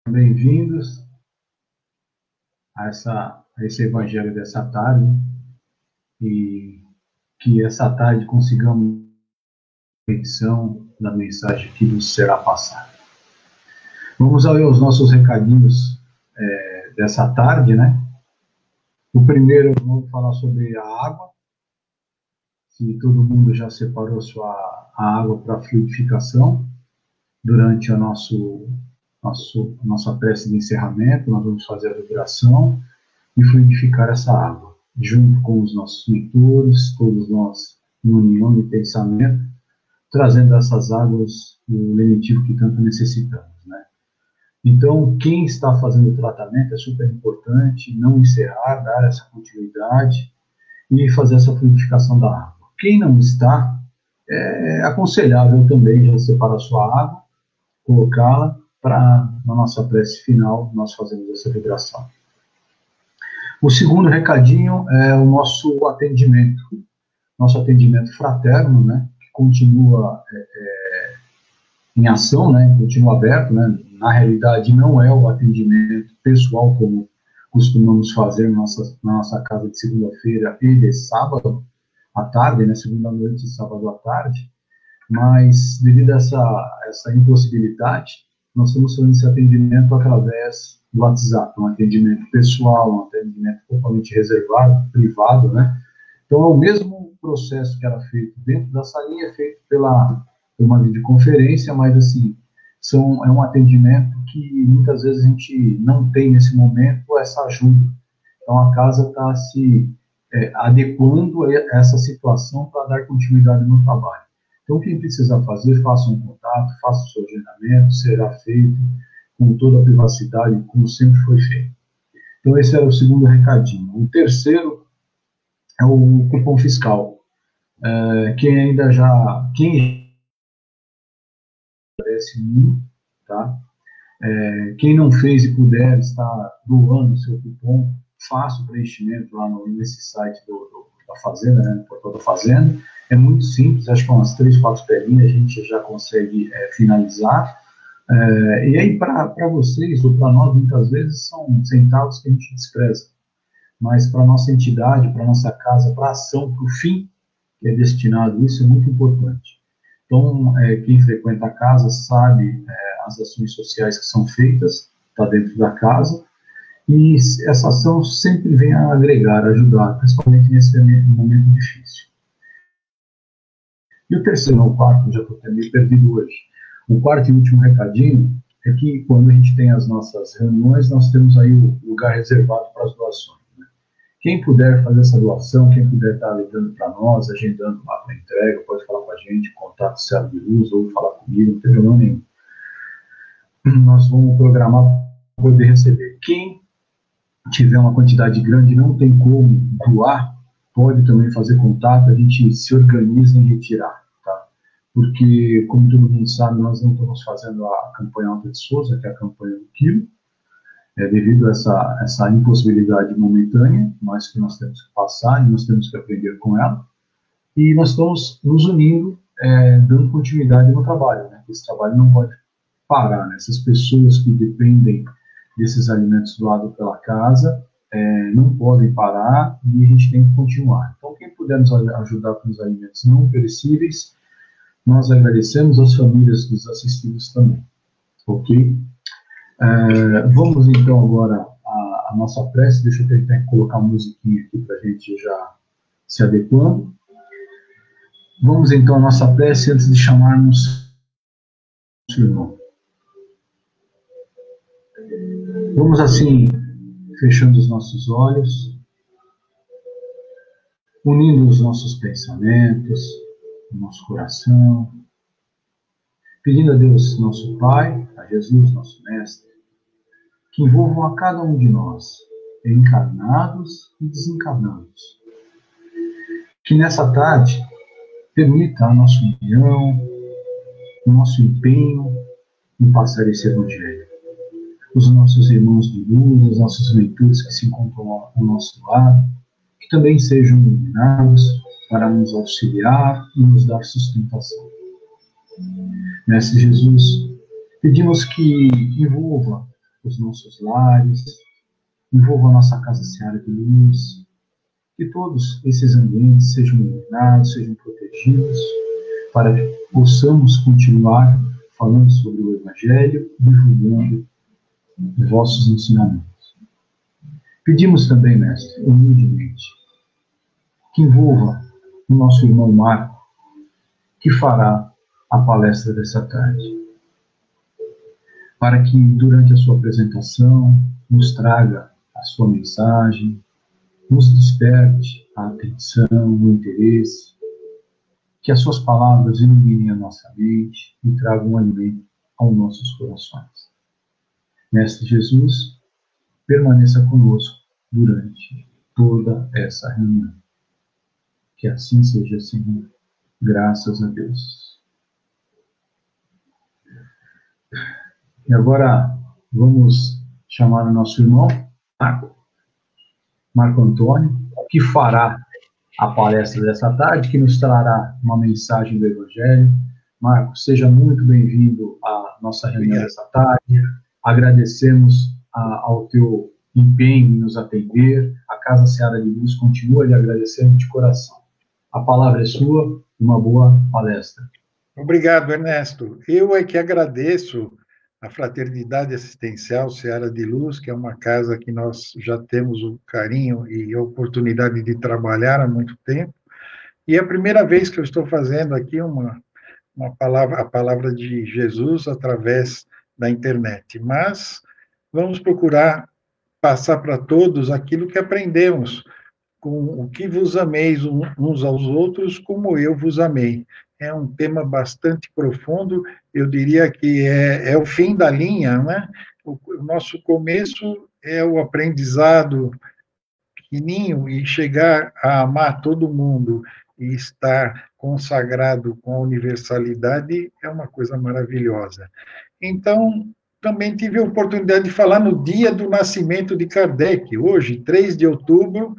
Bem-vindos a esse evangelho dessa tarde, e que essa tarde consigamos a reflexão da mensagem que nos será passada. Vamos aos nossos recadinhos dessa tarde, né? O primeiro, vamos falar sobre a água. Se todo mundo já separou a água para fluidificação, durante a nossa prece de encerramento, nós vamos fazer a vibração e fluidificar essa água, junto com os nossos mentores, todos nós em união de pensamento, trazendo essas águas o lenitivo que tanto necessitamos, né? Então, quem está fazendo o tratamento é super importante não encerrar, dar essa continuidade e fazer essa fluidificação da água. Quem não está, é aconselhável também já separar a sua água, colocá-la para, na nossa prece final, nós fazemos essa vibração. O segundo recadinho é o nosso atendimento fraterno, né, que continua em ação, né, continua aberto, né. Na realidade não é o atendimento pessoal como costumamos fazer na nossa casa de segunda-feira e de sábado à tarde, né, segunda noite e sábado à tarde, mas devido a essa impossibilidade, nós estamos fazendo esse atendimento através do WhatsApp, um atendimento pessoal, um atendimento totalmente reservado, privado, né? Então, é o mesmo processo que era feito dentro da salinha, é feito por uma videoconferência, mas, assim, é um atendimento que muitas vezes a gente não tem nesse momento essa ajuda. Então, a casa está se adequando a essa situação para dar continuidade no trabalho. Então, quem precisa fazer, faça um contato, faça o seu agendamento, será feito com toda a privacidade, como sempre foi feito. Então, esse era o segundo recadinho. O terceiro é o cupom fiscal. Quem aparece em mim, tá? Quem não fez e puder estar doando o seu cupom, faça o preenchimento lá nesse site da Fazenda, né, no portal da Fazenda. É muito simples, acho que umas 3, 4 telinhas a gente já consegue finalizar. E aí, para vocês, ou para nós, muitas vezes, são centavos que a gente despreza. Mas para a nossa entidade, para a nossa casa, para a ação, para o fim que é destinado, isso é muito importante. Então, quem frequenta a casa sabe as ações sociais que são feitas, está dentro da casa, e essa ação sempre vem a agregar, a ajudar, principalmente nesse momento difícil. E o terceiro, ou o quarto, já estou meio perdido hoje. O quarto e último recadinho é que quando a gente tem as nossas reuniões, nós temos aí o lugar reservado para as doações, né? Quem puder fazer essa doação, quem puder estar ligando para nós, agendando lá para entrega, pode falar com a gente, contato Céu de Luz, ou falar comigo, não tem problema nenhum. Nós vamos programar para poder receber. Quem tiver uma quantidade grande e não tem como doar, pode também fazer contato, a gente se organiza em retirar, tá? Porque, como todo mundo sabe, nós não estamos fazendo a campanha Alta de Souza, que é a campanha do quilo, devido a essa impossibilidade momentânea, mas que nós temos que passar e nós temos que aprender com ela, e nós estamos nos unindo, dando continuidade no trabalho, né? Esse trabalho não pode parar, né? Essas pessoas que dependem desses alimentos doados pela casa, não podem parar e a gente tem que continuar. Então, quem puder nos ajudar com os alimentos não perecíveis, nós agradecemos às famílias dos assistidos também, ok? Vamos então agora à nossa prece. Deixa eu tentar colocar uma musiquinha aqui para a gente já se adequando. Vamos então à nossa prece antes de chamarmos o irmão. Vamos assim, fechando os nossos olhos, unindo os nossos pensamentos, o nosso coração, pedindo a Deus, nosso Pai, a Jesus, nosso Mestre, que envolvam a cada um de nós, encarnados e desencarnados. Que nessa tarde permita a nossa união, o nosso empenho em passar esse Evangelho. Os nossos irmãos de luz, os nossos leitores que se encontram ao nosso lado, que também sejam iluminados para nos auxiliar e nos dar sustentação. Mestre Jesus, pedimos que envolva os nossos lares, envolva a nossa casa Seara de Luz, que todos esses ambientes sejam iluminados, sejam protegidos, para que possamos continuar falando sobre o Evangelho, divulgando vossos ensinamentos. Pedimos também, Mestre, humildemente, que envolva o nosso irmão Marco, que fará a palestra dessa tarde, para que durante a sua apresentação nos traga a sua mensagem, nos desperte a atenção, o interesse, que as suas palavras iluminem a nossa mente e tragam um alimento aos nossos corações. Mestre Jesus, permaneça conosco durante toda essa reunião. Que assim seja, Senhor. Graças a Deus. E agora vamos chamar o nosso irmão, Marco Antônio, que fará a palestra dessa tarde, que nos trará uma mensagem do Evangelho. Marco, seja muito bem-vindo à nossa reunião dessa tarde. Agradecemos ao teu empenho em nos atender. A Casa Seara de Luz continua lhe agradecendo de coração. A palavra é sua, uma boa palestra. Obrigado, Ernesto. Eu é que agradeço a Fraternidade Assistencial Seara de Luz, que é uma casa que nós já temos o carinho e a oportunidade de trabalhar há muito tempo. E é a primeira vez que eu estou fazendo aqui a palavra de Jesus através da internet. Mas vamos procurar passar para todos aquilo que aprendemos, com o que vos ameis uns aos outros, como eu vos amei. É um tema bastante profundo, eu diria que é o fim da linha, né? O nosso começo é o aprendizado pequenininho, e chegar a amar todo mundo e estar consagrado com a universalidade é uma coisa maravilhosa. Então, também tive a oportunidade de falar no dia do nascimento de Kardec. Hoje, 3 de outubro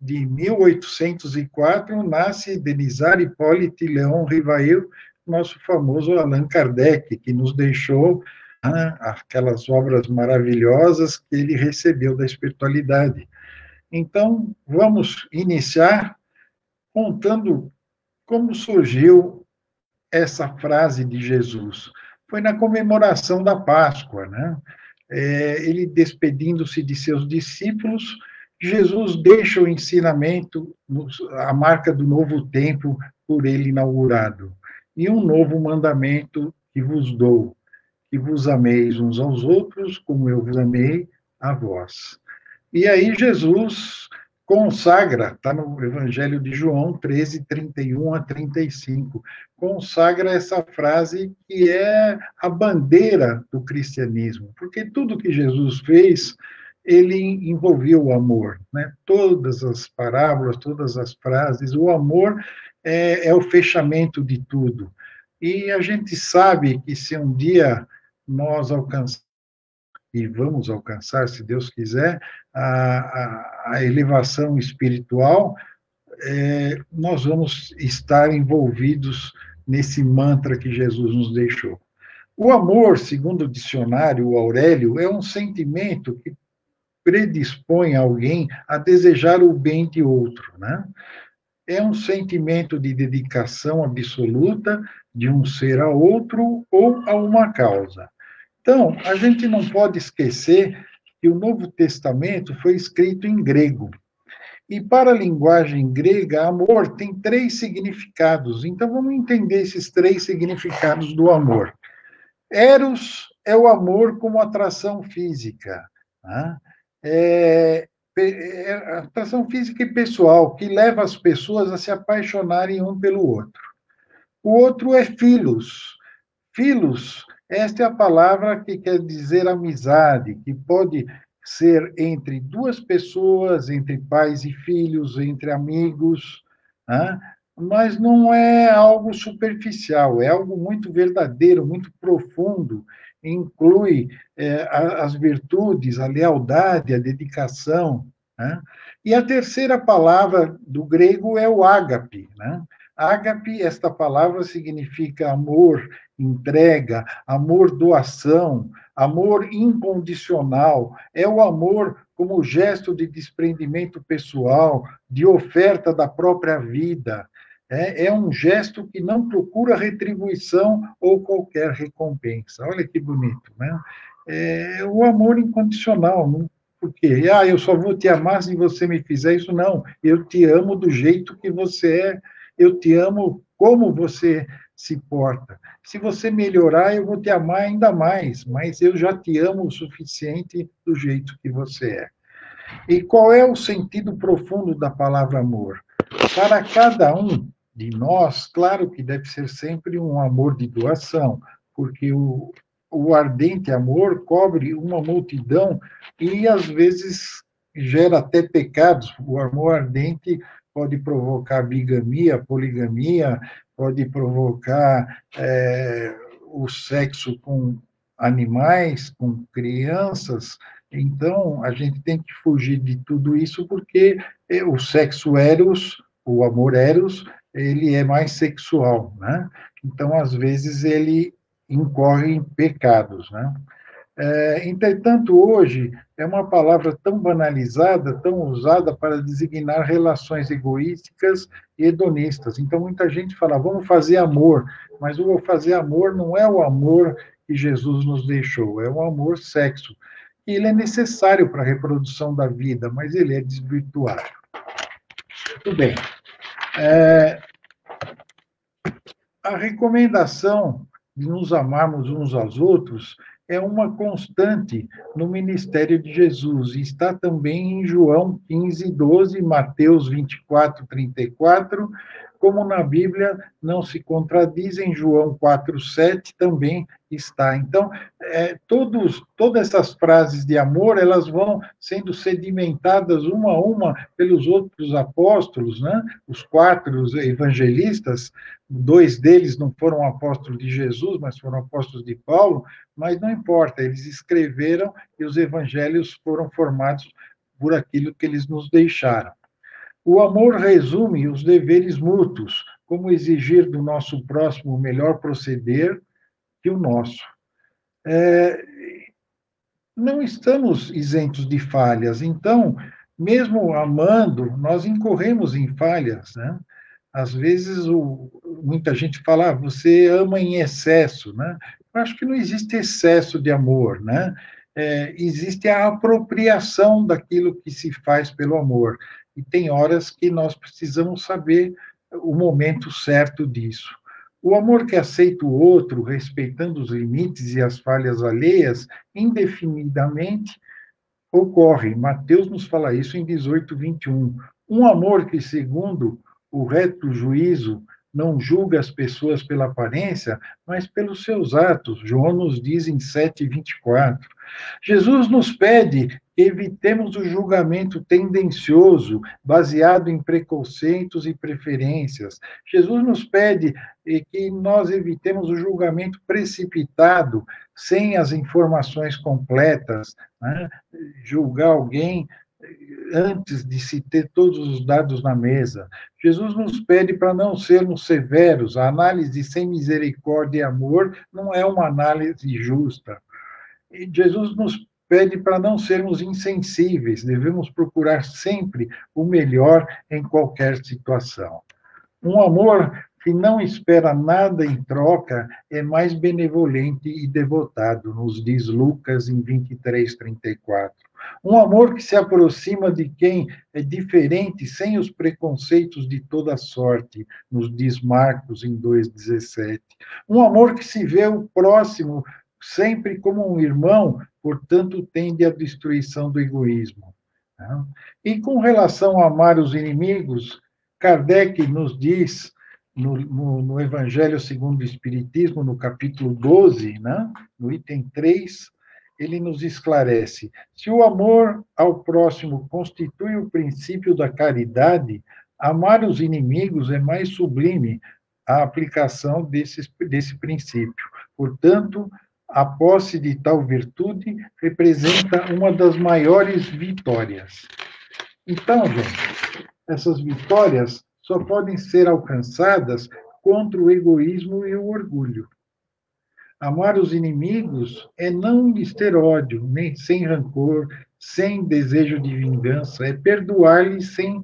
de 1804, nasce Denisard Hippolyte Léon Rivail, nosso famoso Allan Kardec, que nos deixou aquelas obras maravilhosas que ele recebeu da espiritualidade. Então, vamos iniciar contando como surgiu essa frase de Jesus. Foi na comemoração da Páscoa, né? Ele despedindo-se de seus discípulos, Jesus deixa o ensinamento, a marca do novo tempo por ele inaugurado. E um novo mandamento que vos dou, que vos ameis uns aos outros, como eu vos amei a vós. E aí Jesus consagra, está no Evangelho de João 13, 31 a 35, consagra essa frase que é a bandeira do cristianismo, porque tudo que Jesus fez, ele envolveu o amor, né? Todas as parábolas, todas as frases, o amor é o fechamento de tudo. E a gente sabe que se um dia nós alcançarmos, e vamos alcançar, se Deus quiser, a elevação espiritual, nós vamos estar envolvidos nesse mantra que Jesus nos deixou. O amor, segundo o dicionário, o Aurélio, é um sentimento que predispõe alguém a desejar o bem de outro, né? É um sentimento de dedicação absoluta de um ser a outro ou a uma causa. Então, a gente não pode esquecer que o Novo Testamento foi escrito em grego. E para a linguagem grega, amor tem 3 significados. Então, vamos entender esses 3 significados do amor. Eros é o amor como atração física, né? Atração física e pessoal, que leva as pessoas a se apaixonarem um pelo outro. O outro é filos. Filos, esta é a palavra que quer dizer amizade, que pode ser entre 2 pessoas, entre pais e filhos, entre amigos, né? Mas não é algo superficial, é algo muito verdadeiro, muito profundo, inclui as virtudes, a lealdade, a dedicação, né? E a terceira palavra do grego é o ágape, né? Ágape, esta palavra significa amor, entrega, amor, doação, amor incondicional. É o amor como gesto de desprendimento pessoal, de oferta da própria vida. É um gesto que não procura retribuição ou qualquer recompensa. Olha que bonito, né? É o amor incondicional, não porque, eu só vou te amar se você me fizer isso. Não, eu te amo do jeito que você é, eu te amo como você se porta. Se você melhorar, eu vou te amar ainda mais, mas eu já te amo o suficiente do jeito que você é. E qual é o sentido profundo da palavra amor? Para cada um de nós, claro que deve ser sempre um amor de doação, porque o ardente amor cobre uma multidão e, às vezes, gera até pecados. O amor ardente pode provocar bigamia, poligamia, pode provocar o sexo com animais, com crianças. Então, a gente tem que fugir de tudo isso, porque o sexo eros, o amor eros, ele é mais sexual, né? Então, às vezes, ele incorre em pecados, né? Entretanto, hoje, é uma palavra tão banalizada, tão usada para designar relações egoísticas e hedonistas. Então, muita gente fala, vamos fazer amor, mas o fazer amor não é o amor que Jesus nos deixou, é o amor sexo. E ele é necessário para a reprodução da vida, mas ele é desvirtuado. Muito bem. A recomendação de nos amarmos uns aos outros é uma constante no ministério de Jesus, e está também em João 15, 12, Mateus 24, 34, como na Bíblia não se contradiz, em João 4, 7 também está. Então, todas essas frases de amor, elas vão sendo sedimentadas uma a uma pelos outros apóstolos, né? Os 4 evangelistas, 2 deles não foram apóstolos de Jesus, mas foram apóstolos de Paulo, mas não importa, eles escreveram e os evangelhos foram formados por aquilo que eles nos deixaram. O amor resume os deveres mútuos, como exigir do nosso próximo o melhor proceder que o nosso. Não estamos isentos de falhas, então, mesmo amando, nós incorremos em falhas, né? Às vezes, muita gente fala, você ama em excesso, né? Eu acho que não existe excesso de amor, né? Existe a apropriação daquilo que se faz pelo amor. E tem horas que nós precisamos saber o momento certo disso. O amor que aceita o outro, respeitando os limites e as falhas alheias, indefinidamente, ocorre. Mateus nos fala isso em 18, 21. Um amor que, segundo o reto juízo, não julga as pessoas pela aparência, mas pelos seus atos. João nos diz em 7, 24. Jesus nos pede que evitemos o julgamento tendencioso, baseado em preconceitos e preferências. Jesus nos pede que nós evitemos o julgamento precipitado, sem as informações completas, né? Julgar alguém antes de se ter todos os dados na mesa. Jesus nos pede para não sermos severos. A análise sem misericórdia e amor não é uma análise justa. E Jesus nos pede para não sermos insensíveis. Devemos procurar sempre o melhor em qualquer situação. Um amor que não espera nada em troca é mais benevolente e devotado, nos diz Lucas em 23, 34. Um amor que se aproxima de quem é diferente, sem os preconceitos de toda sorte, nos diz Marcos em 2,17. Um amor que se vê o próximo sempre como um irmão, portanto, tende à destruição do egoísmo. E com relação a amar os inimigos, Kardec nos diz, no Evangelho segundo o Espiritismo, no capítulo 12, né, no item 3, ele nos esclarece: se o amor ao próximo constitui o princípio da caridade, amar os inimigos é mais sublime a aplicação desse princípio. Portanto, a posse de tal virtude representa uma das maiores vitórias. Então, gente, essas vitórias só podem ser alcançadas contra o egoísmo e o orgulho. Amar os inimigos é não lhes ter ódio, nem sem rancor, sem desejo de vingança, é perdoar-lhes sem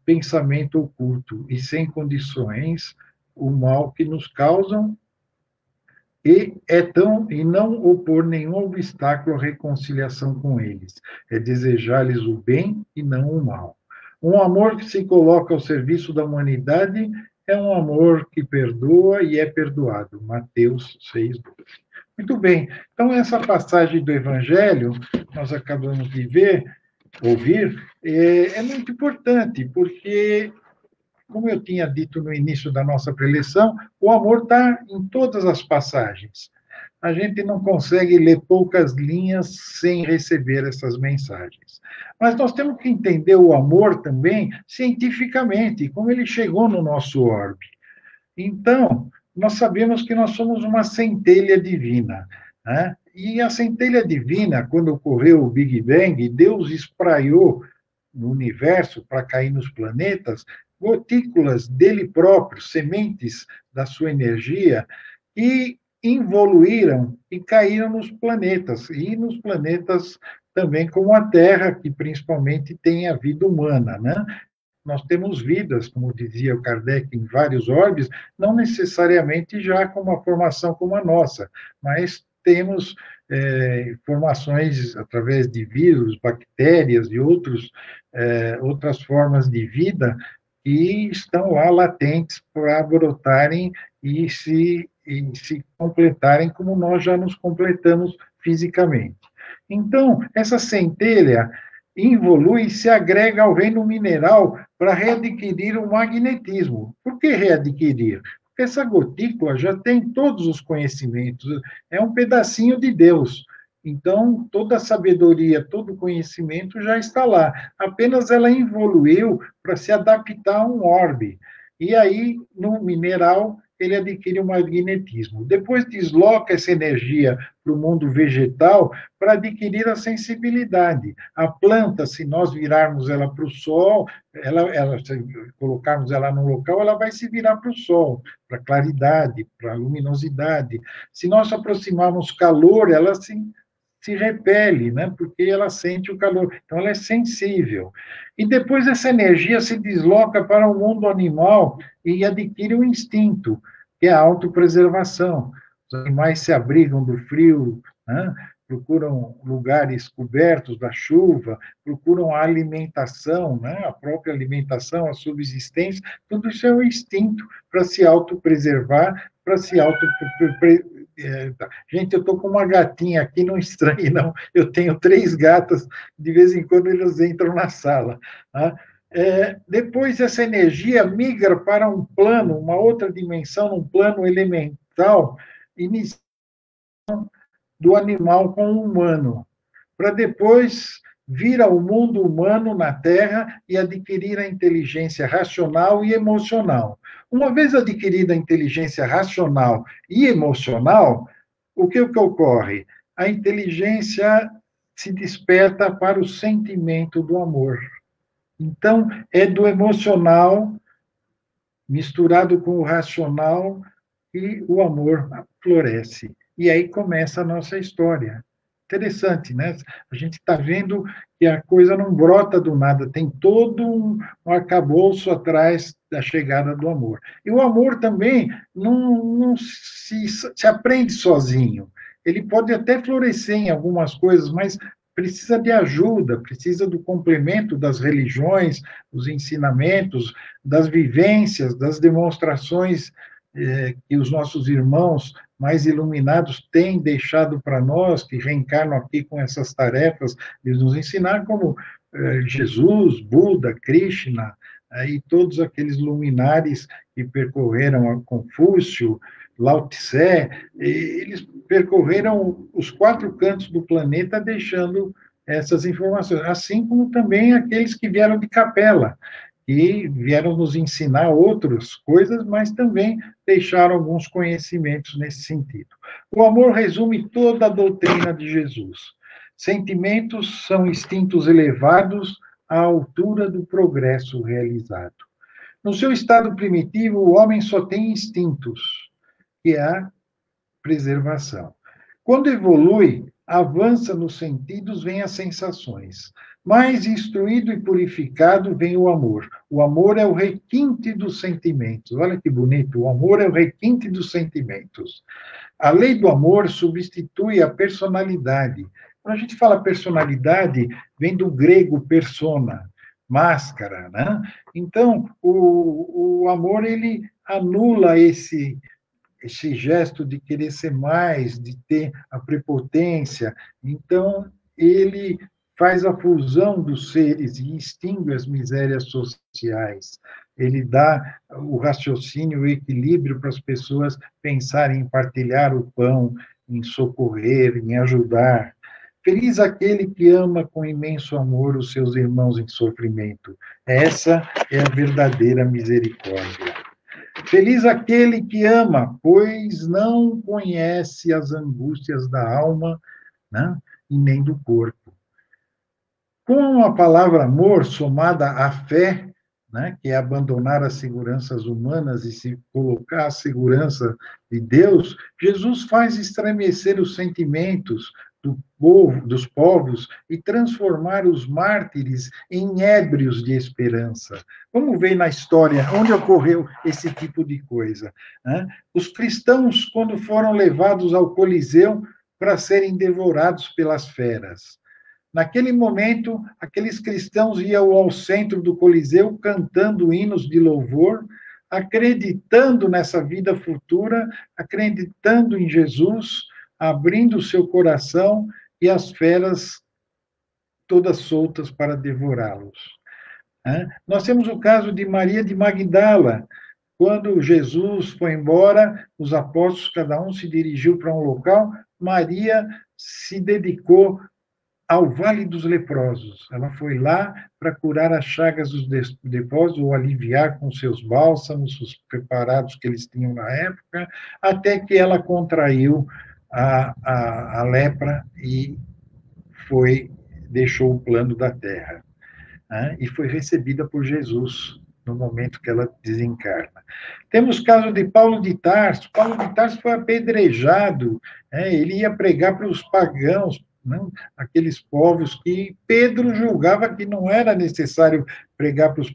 pensamento oculto e sem condições o mal que nos causam e não opor nenhum obstáculo à reconciliação com eles. É desejar-lhes o bem e não o mal. Um amor que se coloca ao serviço da humanidade é um amor que perdoa e é perdoado. Mateus 6:12. Muito bem. Então, essa passagem do Evangelho, nós acabamos de ouvir, é muito importante, porque, como eu tinha dito no início da nossa preleção, o amor está em todas as passagens. A gente não consegue ler poucas linhas sem receber essas mensagens. Mas nós temos que entender o amor também cientificamente, como ele chegou no nosso orbe. Então, nós sabemos que nós somos uma centelha divina, né? E a centelha divina, quando ocorreu o Big Bang, Deus espraiou no universo para cair nos planetas gotículas dele próprio, sementes da sua energia, e evoluíram e caíram nos planetas, e nos planetas também como a Terra, que principalmente tem a vida humana, né? Nós temos vidas, como dizia o Kardec, em vários orbes, não necessariamente já com uma formação como a nossa, mas temos formações através de vírus, bactérias e outras formas de vida que estão lá latentes para brotarem e se completarem como nós já nos completamos fisicamente. Então, essa centelha evolui e se agrega ao reino mineral para readquirir o magnetismo. Por que readquirir? Porque essa gotícula já tem todos os conhecimentos, é um pedacinho de Deus. Então, toda a sabedoria, todo o conhecimento já está lá. Apenas ela evoluiu para se adaptar a um orbe. E aí, no mineral, ele adquire o magnetismo. Depois desloca essa energia para o mundo vegetal para adquirir a sensibilidade. A planta, se nós virarmos ela para o sol, se colocarmos ela num local, ela vai se virar para o sol, para a claridade, para a luminosidade. Se nós aproximarmos calor, ela se repele, né? Porque ela sente o calor. Então, ela é sensível. E depois essa energia se desloca para o mundo animal e adquire o instinto, que é a autopreservação. Os animais se abrigam do frio, né? Procuram lugares cobertos da chuva, procuram a alimentação, né? A própria alimentação, a subsistência, tudo isso é o instinto para se autopreservar, para se Gente, eu estou com uma gatinha aqui, não estranhe, não. Eu tenho 3 gatas, de vez em quando eles entram na sala. Tá? Depois, essa energia migra para um plano, uma outra dimensão, um plano elemental, inicial do animal com o humano, para depois vir ao mundo humano na Terra e adquirir a inteligência racional e emocional. Uma vez adquirida a inteligência racional e emocional, o que ocorre? A inteligência se desperta para o sentimento do amor. Então, é do emocional misturado com o racional e o amor floresce. E aí começa a nossa história. Interessante, né? A gente está vendo que a coisa não brota do nada, tem todo um arcabouço atrás da chegada do amor. E o amor também não se aprende sozinho. Ele pode até florescer em algumas coisas, mas precisa de ajuda, precisa do complemento das religiões, dos ensinamentos, das vivências, das demonstrações que os nossos irmãos mais iluminados têm deixado para nós, que reencarnam aqui com essas tarefas de nos ensinar, como Jesus, Buda, Krishna, e todos aqueles luminares que percorreram a Confúcio, Lao Tse, eles percorreram os 4 cantos do planeta deixando essas informações, assim como também aqueles que vieram de Capela, e vieram nos ensinar outras coisas, mas também deixaram alguns conhecimentos nesse sentido. O amor resume toda a doutrina de Jesus. Sentimentos são instintos elevados à altura do progresso realizado. No seu estado primitivo, o homem só tem instintos, que é a preservação. Quando evolui, avança nos sentidos, vem as sensações. Mais instruído e purificado vem o amor. O amor é o requinte dos sentimentos. Olha que bonito, o amor é o requinte dos sentimentos. A lei do amor substitui a personalidade. Quando a gente fala personalidade, vem do grego persona, máscara, né? Então, o amor, ele anula esse gesto de querer ser mais, de ter a prepotência. Então, ele faz a fusão dos seres e extingue as misérias sociais. Ele dá o raciocínio, o equilíbrio para as pessoas pensarem em partilhar o pão, em socorrer, em ajudar. Feliz aquele que ama com imenso amor os seus irmãos em sofrimento. Essa é a verdadeira misericórdia. Feliz aquele que ama, pois não conhece as angústias da alma, né, e nem do corpo. Com a palavra amor somada à fé, né, que é abandonar as seguranças humanas e se colocar à segurança de Deus, Jesus faz estremecer os sentimentos dos povos e transformar os mártires em ébrios de esperança. Vamos ver na história onde ocorreu esse tipo de coisa, né? Os cristãos, quando foram levados ao Coliseu para serem devorados pelas feras, naquele momento, aqueles cristãos iam ao centro do Coliseu cantando hinos de louvor, acreditando nessa vida futura, acreditando em Jesus, abrindo o seu coração e as feras todas soltas para devorá-los. Nós temos o caso de Maria de Magdala. Quando Jesus foi embora, os apóstolos, cada um se dirigiu para um local, Maria se dedicou ao Vale dos Leprosos. Ela foi lá para curar as chagas dos leprosos, ou aliviar com seus bálsamos, os preparados que eles tinham na época, até que ela contraiu a lepra e deixou o plano da terra. Né? E foi recebida por Jesus no momento que ela desencarna. Temos o caso de Paulo de Tarso. Paulo de Tarso foi apedrejado, né? Ele ia pregar para os pagãos, não? Aqueles povos que Pedro julgava que não era necessário pregar para os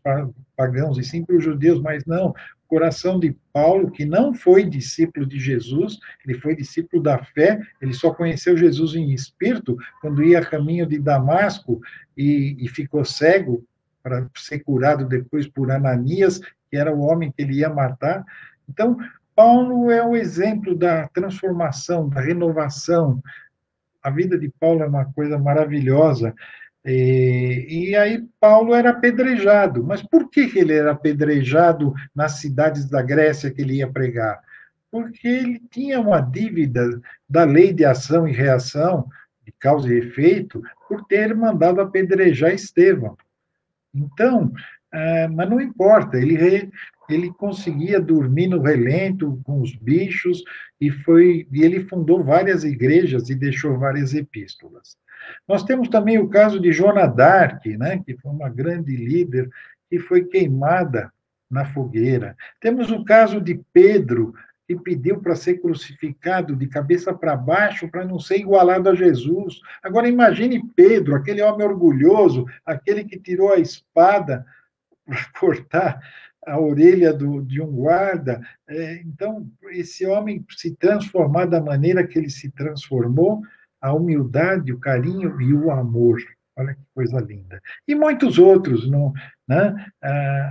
pagãos, e sim para os judeus, mas não. O coração de Paulo, que não foi discípulo de Jesus, ele foi discípulo da fé, ele só conheceu Jesus em espírito, quando ia a caminho de Damasco e ficou cego, para ser curado depois por Ananias, que era o homem que ele ia matar. Então, Paulo é o exemplo da transformação, da renovação. A vida de Paulo é uma coisa maravilhosa. E aí Paulo era apedrejado. Mas por que ele era apedrejado nas cidades da Grécia que ele ia pregar? Porque ele tinha uma dívida da lei de ação e reação, de causa e efeito, por ter mandado apedrejar Estevão. Então, mas não importa, ele conseguia dormir no relento com os bichos e ele fundou várias igrejas e deixou várias epístolas. Nós temos também o caso de Joana d'Arc, né, que foi uma grande líder que foi queimada na fogueira. Temos o caso de Pedro, que pediu para ser crucificado de cabeça para baixo para não ser igualado a Jesus. Agora imagine Pedro, aquele homem orgulhoso, aquele que tirou a espada para cortar a orelha de um guarda. Então, esse homem se transformar da maneira que ele se transformou, a humildade, o carinho e o amor. Olha que coisa linda. E muitos outros, não, né?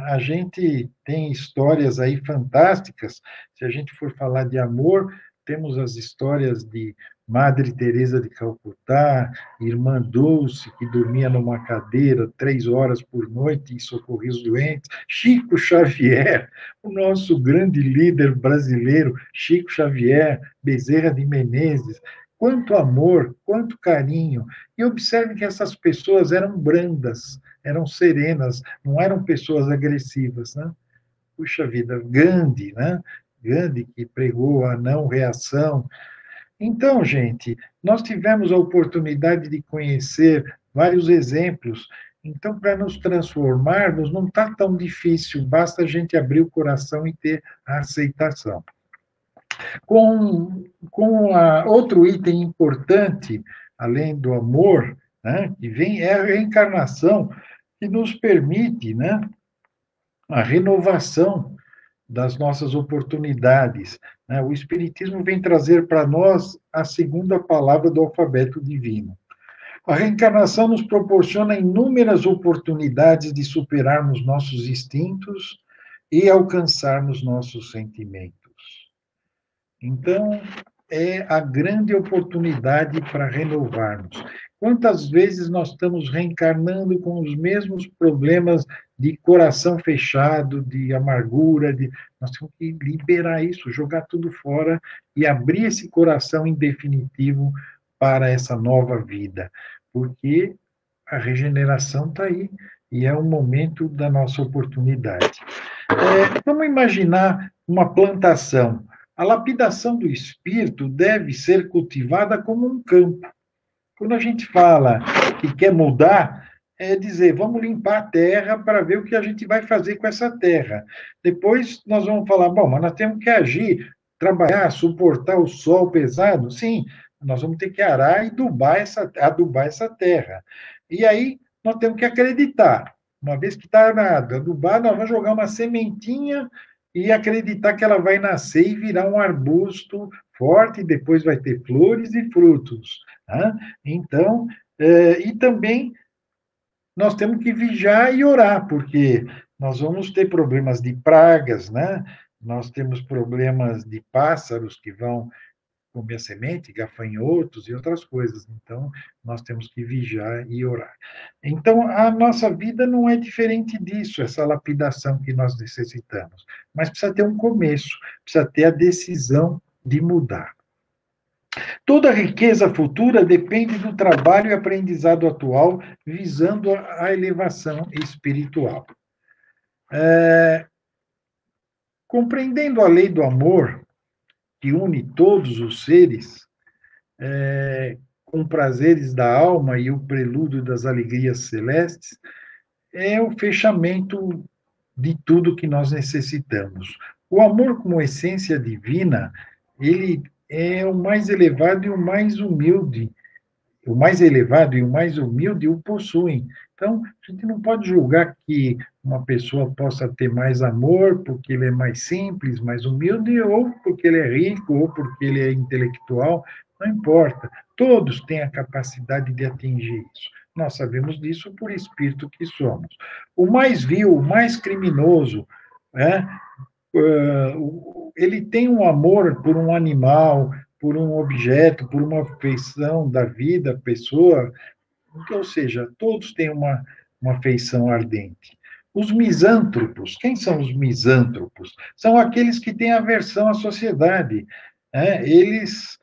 A gente tem histórias aí fantásticas. Se a gente for falar de amor, temos as histórias de Madre Teresa de Calcutá, Irmã Dulce, que dormia numa cadeira 3 horas por noite e socorria os doentes, Chico Xavier, o nosso grande líder brasileiro, Chico Xavier, Bezerra de Menezes. Quanto amor, quanto carinho. E observe que essas pessoas eram brandas, eram serenas, não eram pessoas agressivas. Né? Puxa vida, Gandhi, né? Gandhi que pregou a não reação. Então, gente, nós tivemos a oportunidade de conhecer vários exemplos Então, para nos transformarmos, não está tão difícil, basta a gente abrir o coração e ter a aceitação. Outro item importante, além do amor, né, que vem, é a reencarnação, que nos permite, né, a renovação das nossas oportunidades, né? O Espiritismo vem trazer para nós a segunda palavra do alfabeto divino. A reencarnação nos proporciona inúmeras oportunidades de superarmos nossos instintos e alcançarmos nossos sentimentos. Então, é a grande oportunidade para renovarmos. Quantas vezes nós estamos reencarnando com os mesmos problemas de coração fechado, de amargura, nós temos que liberar isso, jogar tudo fora e abrir esse coração em definitivo para essa nova vida, porque a regeneração está aí e é o momento da nossa oportunidade. Vamos imaginar uma plantação. A lapidação do espírito deve ser cultivada como um campo. Quando a gente fala que quer mudar, é dizer, vamos limpar a terra para ver o que a gente vai fazer com essa terra. Depois nós vamos falar, bom, mas nós temos que agir, trabalhar, suportar o sol pesado. Sim, nós vamos ter que arar e adubar essa terra. E aí nós temos que acreditar. Uma vez que está adubado, nós vamos jogar uma sementinha e acreditar que ela vai nascer e virar um arbusto forte, e depois vai ter flores e frutos. Né? Então, e também nós temos que vigiar e orar, porque nós vamos ter problemas de pragas, né? Nós temos problemas de pássaros que vão comer a semente, gafanhotos e outras coisas. Então, nós temos que vigiar e orar. Então, a nossa vida não é diferente disso, essa lapidação que nós necessitamos. Mas precisa ter um começo, precisa ter a decisão de mudar. Toda riqueza futura depende do trabalho e aprendizado atual, visando a elevação espiritual. Compreendendo a lei do amor, que une todos os seres, com prazeres da alma e o prelúdio das alegrias celestes, é o fechamento de tudo que nós necessitamos. O amor como essência divina, ele é o mais elevado e o mais humilde. O mais elevado e o mais humilde o possuem. Então, a gente não pode julgar que uma pessoa possa ter mais amor porque ele é mais simples, mais humilde, ou porque ele é rico, ou porque ele é intelectual. Não importa. Todos têm a capacidade de atingir isso. Nós sabemos disso por espírito que somos. O mais vil, o mais criminoso, ele tem um amor por um animal, por um objeto, por uma feição da vida, pessoa, ou seja, todos têm uma feição ardente. Os misântropos, quem são os misântropos? São aqueles que têm aversão à sociedade. Eles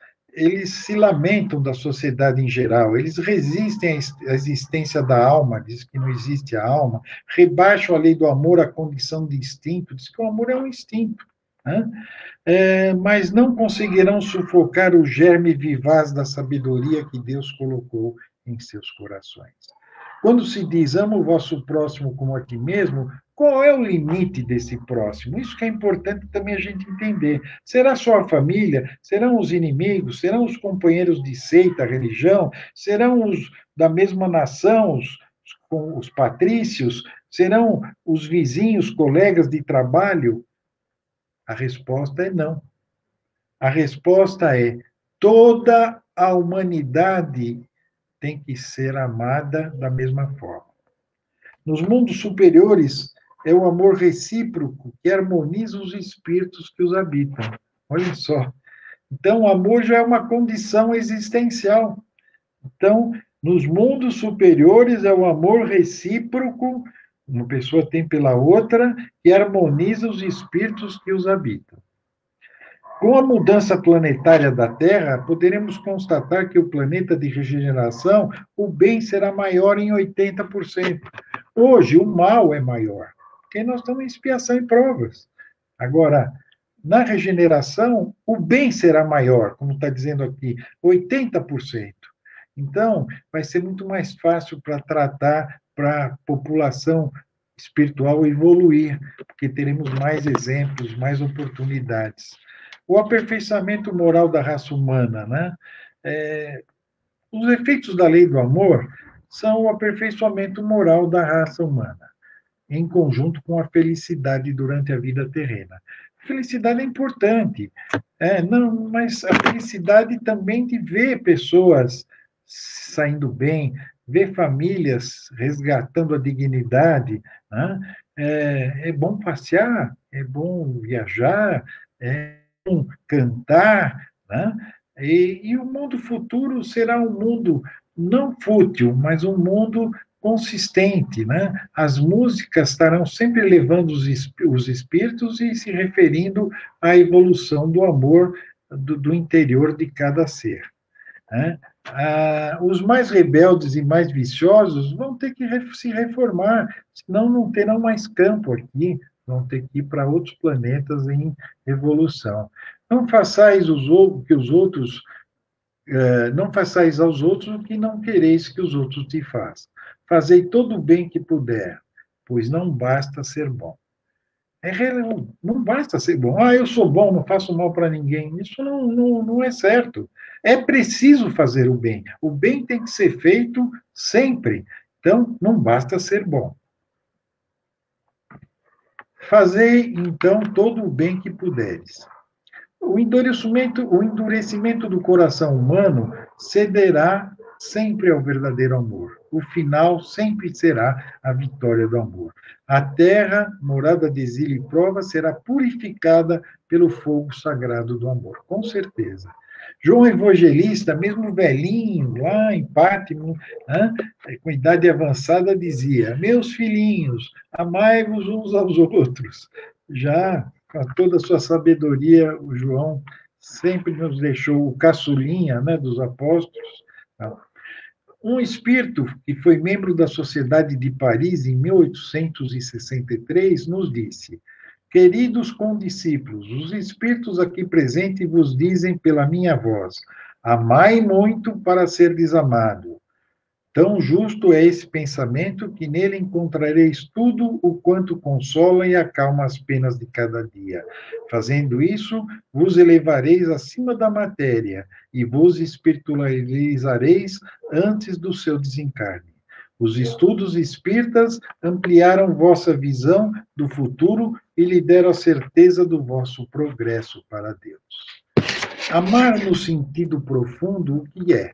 se lamentam da sociedade em geral, eles resistem à existência da alma, diz que não existe a alma, rebaixam a lei do amor à condição de instinto, diz que o amor é um instinto. Mas não conseguirão sufocar o germe vivaz da sabedoria que Deus colocou em seus corações. Quando se diz, ama o vosso próximo como a ti mesmo, qual é o limite desse próximo? Isso que é importante também a gente entender. Será só a família? Serão os inimigos? Serão os companheiros de seita, religião? Serão os da mesma nação, os patrícios? Serão os vizinhos, colegas de trabalho? A resposta é não. A resposta é toda a humanidade tem que ser amada da mesma forma. Nos mundos superiores, é o amor recíproco que harmoniza os espíritos que os habitam. Olha só. Então, o amor já é uma condição existencial. Então, nos mundos superiores, é o amor recíproco, uma pessoa tem pela outra, que harmoniza os espíritos que os habitam. Com a mudança planetária da Terra, poderemos constatar que o planeta de regeneração, o bem será maior em 80%. Hoje, o mal é maior, porque nós estamos em expiação e provas. Agora, na regeneração, o bem será maior, como está dizendo aqui, 80%. Então, vai ser muito mais fácil para tratar, para a população espiritual evoluir, porque teremos mais exemplos, mais oportunidades. O aperfeiçoamento moral da raça humana, né? Os efeitos da lei do amor são o aperfeiçoamento moral da raça humana, em conjunto com a felicidade durante a vida terrena. A felicidade é importante, não, mas a felicidade também de ver pessoas saindo bem, ver famílias resgatando a dignidade, né? É bom passear, é bom viajar, é bom cantar, né? E o mundo futuro será um mundo não fútil, mas um mundo consistente, né? As músicas estarão sempre levando os espíritos e se referindo à evolução do amor do interior de cada ser, né? Os mais rebeldes e mais viciosos vão ter que se reformar, senão não terão mais campo aqui, vão ter que ir para outros planetas em evolução. Não façais que os outros, não façais aos outros o que não quereis que os outros te façam. Fazei todo o bem que puder, pois não basta ser bom. Não basta ser bom. Eu sou bom, não faço mal para ninguém. Isso não é certo. É preciso fazer o bem. O bem tem que ser feito sempre. Então, não basta ser bom. Fazei, então, todo o bem que puderes. O endurecimento do coração humano cederá sempre ao verdadeiro amor. O final sempre será a vitória do amor. A terra, morada de exílio e prova, será purificada pelo fogo sagrado do amor, com certeza. João Evangelista, mesmo velhinho, lá em Pátimo, né, com idade avançada, dizia: Meus filhinhos, amai-vos uns aos outros. Já com toda a sua sabedoria, o João sempre nos deixou o caçulinha, né, dos apóstolos. Um espírito que foi membro da Sociedade de Paris em 1863 nos disse: Queridos condiscípulos, os espíritos aqui presentes vos dizem pela minha voz: amai muito para ser desamado. Tão justo é esse pensamento que nele encontrareis tudo o quanto consola e acalma as penas de cada dia. Fazendo isso, vos elevareis acima da matéria e vos espiritualizareis antes do seu desencarne. Os estudos espíritas ampliaram vossa visão do futuro e lhe deram a certeza do vosso progresso para Deus. Amar no sentido profundo, o que é?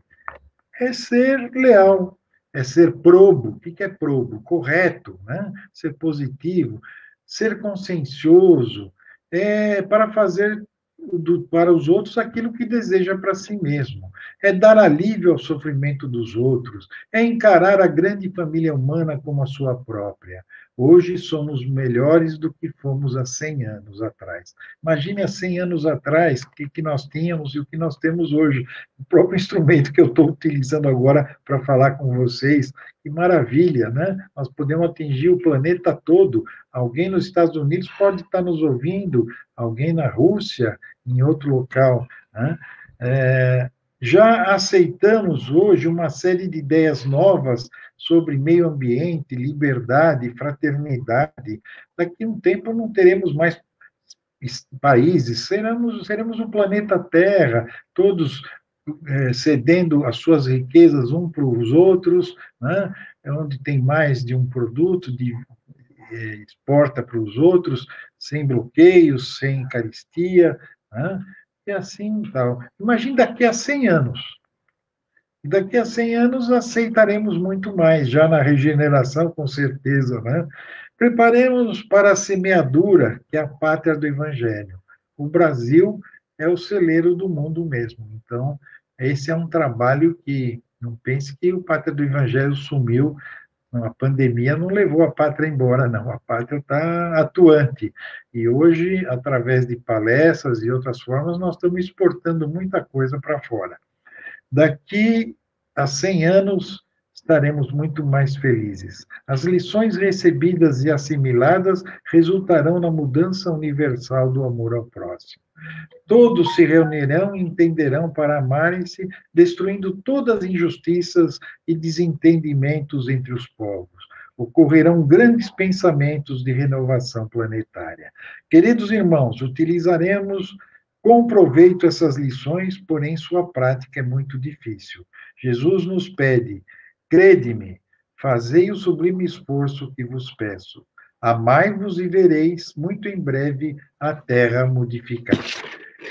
É ser leal, é ser probo. O que é probo? Correto, né? Ser positivo, ser consciencioso, para fazer para os outros aquilo que deseja para si mesmo. É dar alívio ao sofrimento dos outros, é encarar a grande família humana como a sua própria. Hoje somos melhores do que fomos há 100 anos atrás. Imagine há 100 anos atrás o que nós tínhamos e o que nós temos hoje. O próprio instrumento que eu estou utilizando agora para falar com vocês, que maravilha, né? Nós podemos atingir o planeta todo. Alguém nos Estados Unidos pode estar nos ouvindo, alguém na Rússia, em outro local, né? Já aceitamos hoje uma série de ideias novas sobre meio ambiente, liberdade, fraternidade. Daqui a um tempo não teremos mais países, seremos o planeta Terra, todos cedendo as suas riquezas uns para os outros, né? Onde tem mais de um produto, exporta para os outros, sem bloqueios, sem caristia, né? E assim tal. Imagine daqui a 100 anos. Daqui a 100 anos aceitaremos muito mais, já na regeneração, com certeza, né? Preparemos-nos para a semeadura, que é a pátria do Evangelho. O Brasil é o celeiro do mundo mesmo. Então, esse é um trabalho que, não pense que o pátria do Evangelho sumiu, a pandemia não levou a pátria embora, não. A pátria está atuante. E hoje, através de palestras e outras formas, nós estamos exportando muita coisa para fora. Daqui a 100 anos, estaremos muito mais felizes. As lições recebidas e assimiladas resultarão na mudança universal do amor ao próximo. Todos se reunirão e entenderão para amarem-se, destruindo todas as injustiças e desentendimentos entre os povos. ocorrerão grandes pensamentos de renovação planetária. Queridos irmãos, utilizaremos com proveito essas lições, porém sua prática é muito difícil. Jesus nos pede: crede-me, fazei o sublime esforço que vos peço. Amai-vos e vereis, muito em breve, a terra modificada.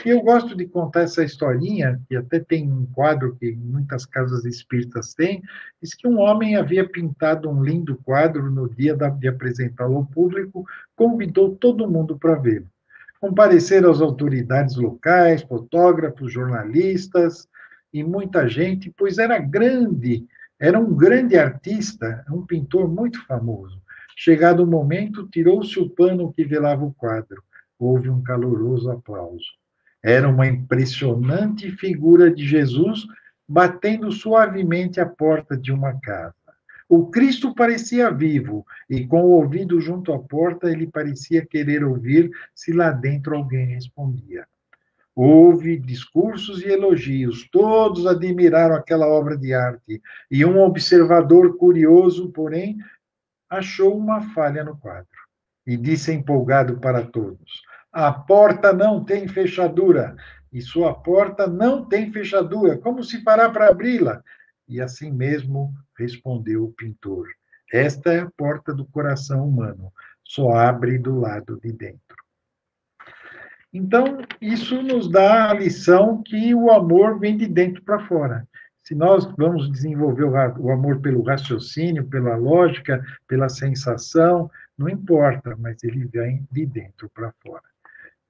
E eu gosto de contar essa historinha, que até tem um quadro que muitas casas espíritas têm, diz que um homem havia pintado um lindo quadro no dia de apresentá-lo ao público, convidou todo mundo para vê-lo. Compareceram as autoridades locais, fotógrafos, jornalistas e muita gente, pois era um grande artista, um pintor muito famoso. Chegado o momento, tirou-se o pano que velava o quadro. Houve um caloroso aplauso. Era uma impressionante figura de Jesus batendo suavemente a porta de uma casa. O Cristo parecia vivo, e com o ouvido junto à porta, ele parecia querer ouvir se lá dentro alguém respondia. Houve discursos e elogios, todos admiraram aquela obra de arte, e um observador curioso, porém, achou uma falha no quadro, e disse empolgado para todos: a porta não tem fechadura, e sua porta não tem fechadura, como se fará para abri-la? E assim mesmo respondeu o pintor: esta é a porta do coração humano, só abre do lado de dentro. Então, isso nos dá a lição que o amor vem de dentro para fora. Se nós vamos desenvolver o amor pelo raciocínio, pela lógica, pela sensação, não importa, mas ele vem de dentro para fora.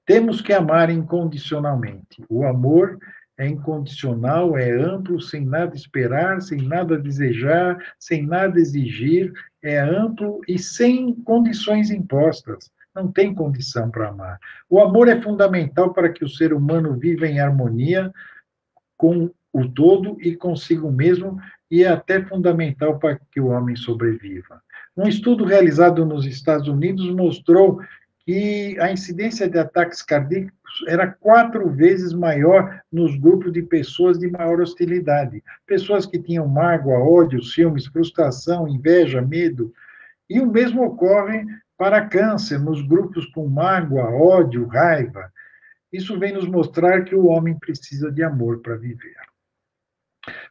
Temos que amar incondicionalmente. O amor é incondicional, é amplo, sem nada esperar, sem nada desejar, sem nada exigir, é amplo e sem condições impostas. Não tem condição para amar. O amor é fundamental para que o ser humano viva em harmonia com o todo e consigo mesmo, e é até fundamental para que o homem sobreviva. Um estudo realizado nos Estados Unidos mostrou que a incidência de ataques cardíacos era 4 vezes maior nos grupos de pessoas de maior hostilidade. Pessoas que tinham mágoa, ódio, ciúmes, frustração, inveja, medo. E o mesmo ocorre para câncer, nos grupos com mágoa, ódio, raiva. Isso vem nos mostrar que o homem precisa de amor para viver.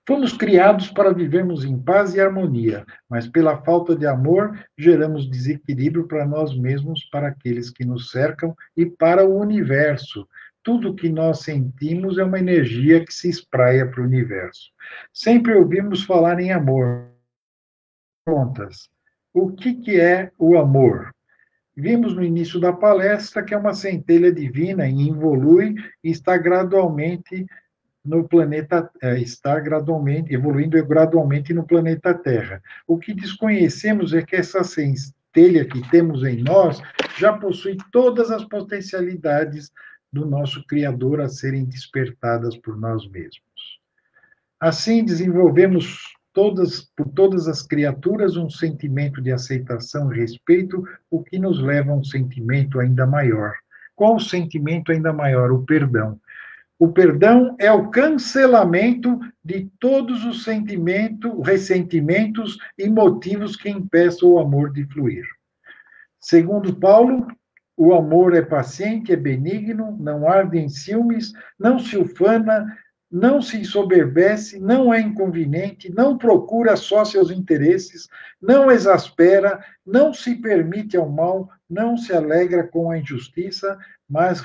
Fomos criados para vivermos em paz e harmonia, mas pela falta de amor, geramos desequilíbrio para nós mesmos, para aqueles que nos cercam e para o universo. Tudo que nós sentimos é uma energia que se espraia para o universo. Sempre ouvimos falar em amor. Contas. O que é o amor? Vimos no início da palestra que é uma centelha divina e evolui e está gradualmente no planeta, evoluindo gradualmente no planeta Terra. O que desconhecemos é que essa centelha que temos em nós já possui todas as potencialidades do nosso Criador a serem despertadas por nós mesmos. Assim, desenvolvemos por todas as criaturas um sentimento de aceitação e respeito, o que nos leva a um sentimento ainda maior. Qual o sentimento ainda maior? O perdão. O perdão é o cancelamento de todos os ressentimentos e motivos que impeçam o amor de fluir. Segundo Paulo, o amor é paciente, é benigno, não arde em ciúmes, não se ufana, não se ensoberbece, não é inconveniente, não procura só seus interesses, não exaspera, não se permite ao mal, não se alegra com a injustiça, mas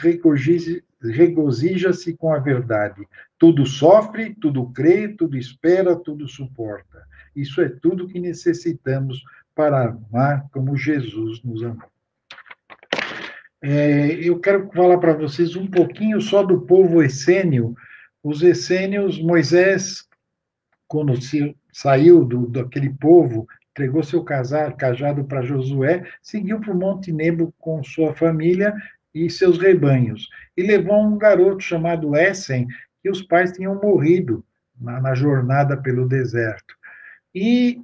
regozija-se com a verdade. Tudo sofre, tudo crê, tudo espera, tudo suporta. Isso é tudo que necessitamos para amar como Jesus nos amou. Eu quero falar para vocês um pouquinho só do povo essênio. Os essênios, Moisés, quando saiu daquele povo, entregou seu cajado para Josué, seguiu para o Monte Nebo com sua família e seus rebanhos. E levou um garoto chamado Essen, que os pais tinham morrido na jornada pelo deserto. E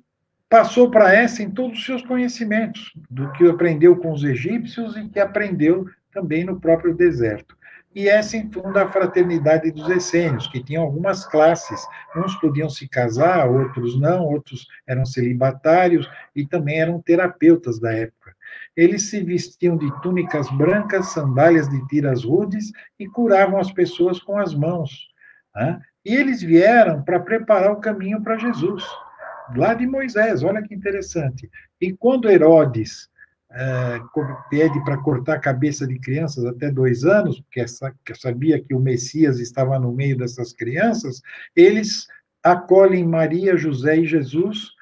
passou para Essen todos os seus conhecimentos, do que aprendeu com os egípcios e que aprendeu também no próprio deserto. e é assim funda a Fraternidade dos Essênios, que tinha algumas classes. Uns podiam se casar, outros não, outros eram celibatários e também eram terapeutas da época. Eles se vestiam de túnicas brancas, sandálias de tiras rudes e curavam as pessoas com as mãos. Né? E eles vieram para preparar o caminho para Jesus, lá de Moisés, olha que interessante. E quando Herodes pede para cortar a cabeça de crianças até 2 anos, porque sabia que o Messias estava no meio dessas crianças, eles acolhem Maria, José e Jesus.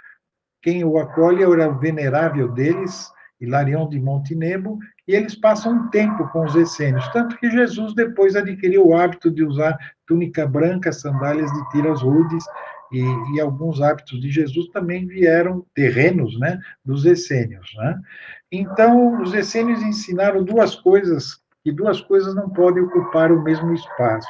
Quem o acolhe era o venerável deles, Hilarião de Montenegro, e eles passam um tempo com os essênios, tanto que Jesus depois adquiriu o hábito de usar túnica branca, sandálias de tiras rudes, e alguns hábitos de Jesus também vieram terrenos, né, dos essênios, né? Então, os essênios ensinaram duas coisas, que duas coisas não podem ocupar o mesmo espaço.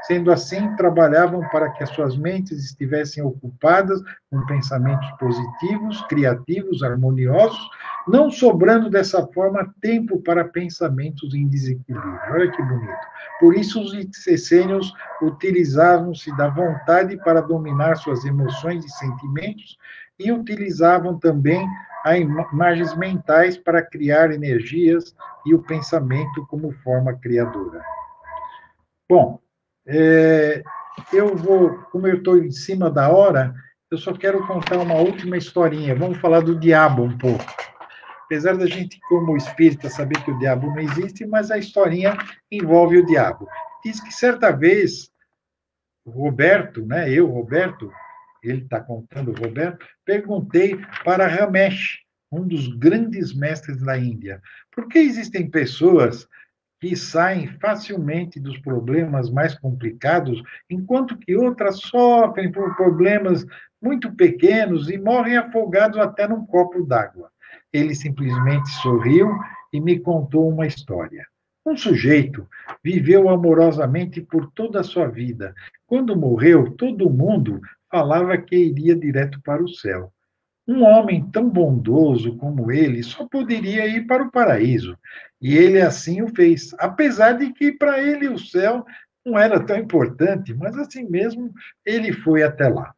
Sendo assim, trabalhavam para que as suas mentes estivessem ocupadas com pensamentos positivos, criativos, harmoniosos, não sobrando dessa forma tempo para pensamentos em desequilíbrio. Olha que bonito. Por isso, os essênios utilizavam-se da vontade para dominar suas emoções e sentimentos e utilizavam também as imagens mentais para criar energias e o pensamento como forma criadora. Bom, como eu estou em cima da hora, eu só quero contar uma última historinha. Vamos falar do diabo um pouco. Apesar da gente, como espírita, saber que o diabo não existe, mas a historinha envolve o diabo. Diz que certa vez, o Roberto, né, Roberto, ele está contando, o Roberto, perguntei para Ramesh, um dos grandes mestres da Índia, por que existem pessoas que saem facilmente dos problemas mais complicados, enquanto que outras sofrem por problemas muito pequenos e morrem afogados até num copo d'água. Ele simplesmente sorriu e me contou uma história. Um sujeito viveu amorosamente por toda a sua vida. Quando morreu, todo mundo falava que iria direto para o céu. Um homem tão bondoso como ele só poderia ir para o paraíso. E ele assim o fez, apesar de que para ele o céu não era tão importante, mas assim mesmo ele foi até lá.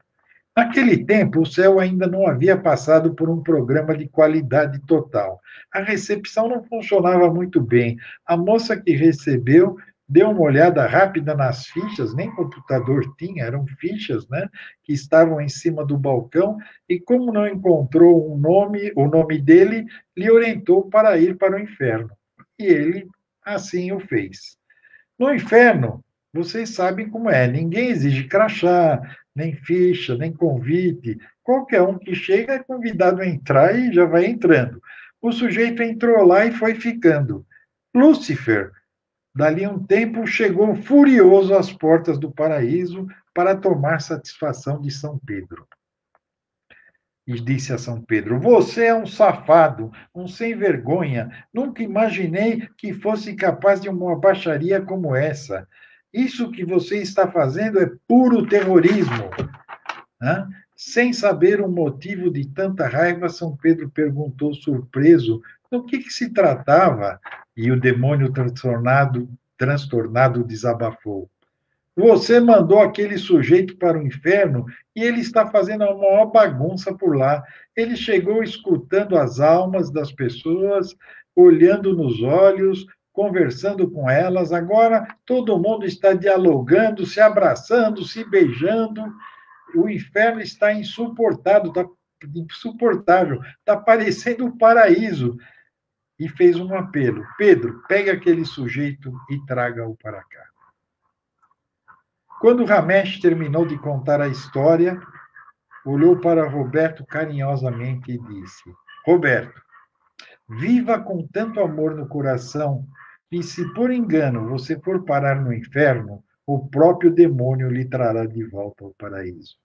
Naquele tempo, o céu ainda não havia passado por um programa de qualidade total. A recepção não funcionava muito bem. A moça que recebeu deu uma olhada rápida nas fichas, nem computador tinha, eram fichas, né, que estavam em cima do balcão, e como não encontrou o nome dele, lhe orientou para ir para o inferno. E ele assim o fez. No inferno, vocês sabem como é, ninguém exige crachá, nem ficha, nem convite. Qualquer um que chega é convidado a entrar e já vai entrando. O sujeito entrou lá e foi ficando. Lúcifer, dali um tempo, chegou furioso às portas do paraíso para tomar satisfação de São Pedro. E disse a São Pedro: Você é um safado, um sem vergonha. Nunca imaginei que fosse capaz de uma baixaria como essa. Isso que você está fazendo é puro terrorismo. Né? Sem saber o motivo de tanta raiva, São Pedro perguntou, surpreso, do que se tratava? E o demônio transtornado desabafou. Você mandou aquele sujeito para o inferno e ele está fazendo a maior bagunça por lá. Ele chegou escutando as almas das pessoas, olhando nos olhos, conversando com elas. Agora todo mundo está dialogando, se abraçando, se beijando. O inferno está insuportável, está parecendo um paraíso. E fez um apelo: Pedro, pegue aquele sujeito e traga-o para cá. Quando Ramesh terminou de contar a história, olhou para Roberto carinhosamente e disse: Roberto, viva com tanto amor no coração que, se por engano você for parar no inferno, o próprio demônio lhe trará de volta ao paraíso.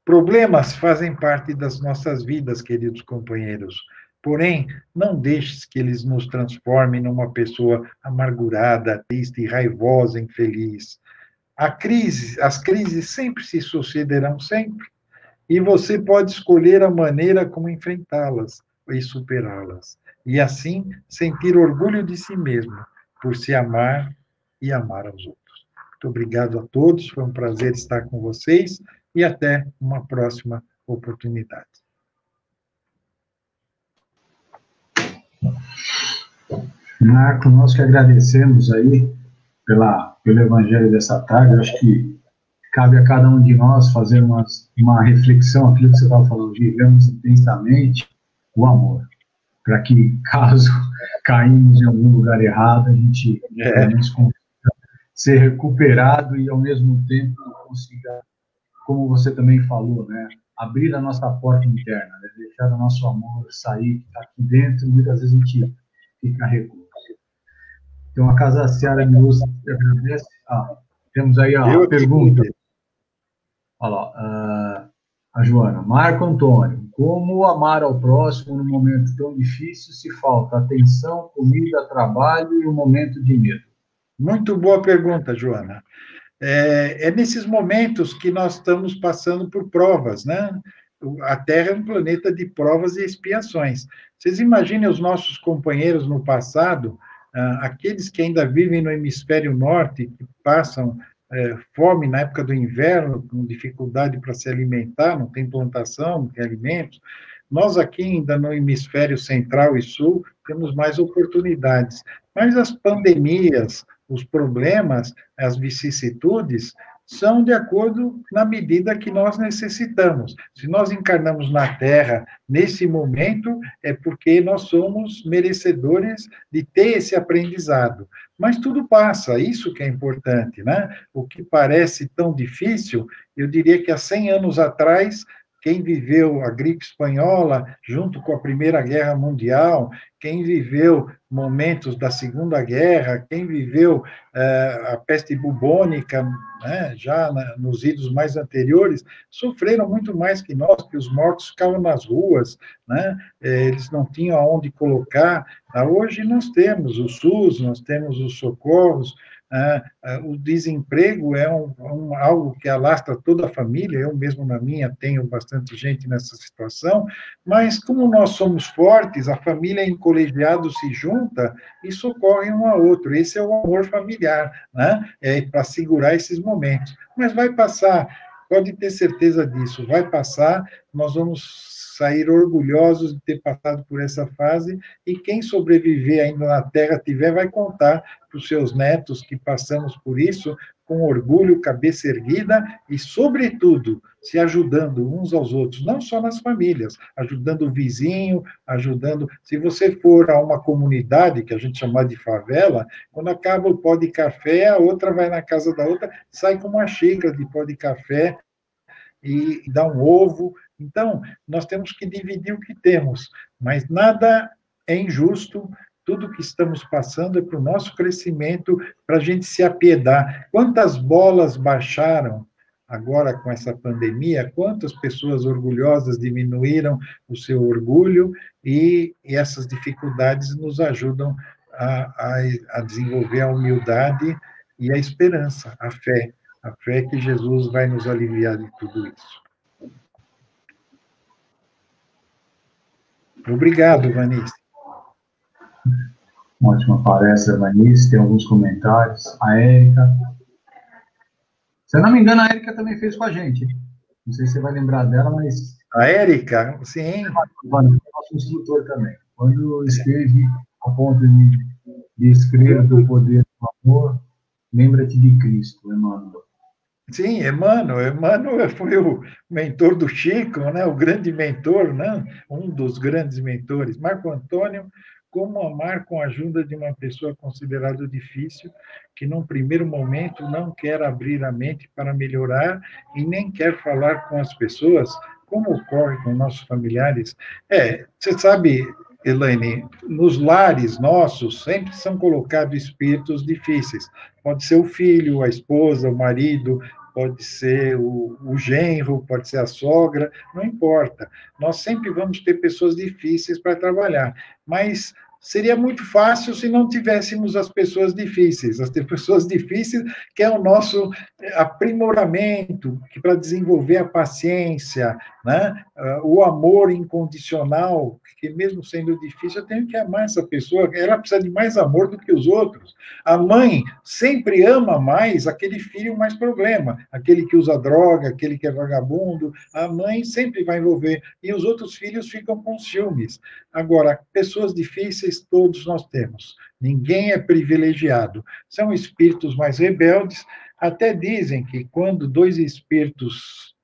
Problemas fazem parte das nossas vidas, queridos companheiros. Porém, não deixes que eles nos transformem numa pessoa amargurada, triste, raivosa, infeliz. As crises sempre se sucederão sempre, e você pode escolher a maneira como enfrentá-las e superá-las, e assim sentir orgulho de si mesmo, por se amar e amar aos outros. Muito obrigado a todos, foi um prazer estar com vocês e até uma próxima oportunidade. Marco, nós que agradecemos aí pelo evangelho dessa tarde. Eu acho que cabe a cada um de nós fazer uma reflexão, aquilo que você estava falando, vivemos intensamente o amor, para que, caso caímos em algum lugar errado, a gente pelo menos consiga ser recuperado e, ao mesmo tempo, consiga, como você também falou, né, abrir a nossa porta interna, né, deixar o nosso amor sair, que está aqui dentro, e muitas vezes a gente fica recluso. Então, a Casa Seara de Luz agradece. Temos aí a pergunta. Olha lá, a Joana. Marco Antônio, como amar ao próximo num momento tão difícil se falta atenção, comida, trabalho e um momento de medo? Muito boa pergunta, Joana. É nesses momentos que nós estamos passando por provas, né? A Terra é um planeta de provas e expiações. Vocês imaginem os nossos companheiros no passado, aqueles que ainda vivem no hemisfério norte, que passam fome na época do inverno, com dificuldade para se alimentar, não tem plantação, não tem alimentos. Nós aqui ainda no hemisfério central e sul temos mais oportunidades, mas as pandemias, os problemas, as vicissitudes, são de acordo na medida que nós necessitamos. Se nós encarnamos na Terra nesse momento, é porque nós somos merecedores de ter esse aprendizado. Mas tudo passa, isso que é importante, né? O que parece tão difícil, eu diria que há 100 anos atrás, quem viveu a gripe espanhola junto com a Primeira Guerra Mundial, quem viveu momentos da Segunda Guerra, quem viveu a peste bubônica, né, já nos idos mais anteriores, sofreram muito mais que nós, que os mortos ficavam nas ruas, né, eles não tinham aonde colocar. Hoje nós temos o SUS, nós temos os socorros, o desemprego é algo que alastra toda a família, eu mesmo na minha tenho bastante gente nessa situação, mas como nós somos fortes, a família em colegiado se junta e socorre um ao outro, esse é o amor familiar, né? Para segurar esses momentos, mas vai passar, pode ter certeza disso, vai passar, nós vamos sair orgulhosos de ter passado por essa fase, e quem sobreviver ainda na Terra tiver, vai contar para os seus netos que passamos por isso, com orgulho, cabeça erguida, e, sobretudo, se ajudando uns aos outros, não só nas famílias, ajudando o vizinho, ajudando... Se você for a uma comunidade, que a gente chama de favela, quando acaba o pó de café, a outra vai na casa da outra, sai com uma xícara de pó de café, e dá um ovo. Então, nós temos que dividir o que temos, mas nada é injusto, tudo que estamos passando é para o nosso crescimento, para a gente se apiedar. Quantas bolas baixaram agora com essa pandemia, quantas pessoas orgulhosas diminuíram o seu orgulho, e essas dificuldades nos ajudam a desenvolver a humildade e a esperança, a fé. A fé que Jesus vai nos aliviar de tudo isso. Obrigado, Vanice. Uma ótima palestra, Vanice. Tem alguns comentários. A Érica. Se eu não me engano, a Érica também fez com a gente. Não sei se você vai lembrar dela, mas... A Érica, sim. Nosso instrutor também. Quando esteve a ponto de escrever do poder do amor, lembra-te de Cristo, Emmanuel. Sim, Emmanuel foi o mentor do Chico, né? O grande mentor, né? Um dos grandes mentores. Marco Antônio, como amar com a ajuda de uma pessoa considerada difícil, que num primeiro momento não quer abrir a mente para melhorar e nem quer falar com as pessoas, como ocorre com nossos familiares. Você sabe, Elaine, nos lares nossos sempre são colocados espíritos difíceis. Pode ser o filho, a esposa, o marido, pode ser o genro, pode ser a sogra, não importa. Nós sempre vamos ter pessoas difíceis para trabalhar, mas seria muito fácil se não tivéssemos as pessoas difíceis. As pessoas difíceis que é o nosso aprimoramento, que para desenvolver a paciência, né? O amor incondicional, que mesmo sendo difícil, eu tenho que amar essa pessoa, ela precisa de mais amor do que os outros. A mãe sempre ama mais aquele filho mais problema, aquele que usa droga, aquele que é vagabundo, a mãe sempre vai envolver, e os outros filhos ficam com ciúmes. Agora, pessoas difíceis todos nós temos, ninguém é privilegiado, são espíritos mais rebeldes, até dizem que quando dois espíritos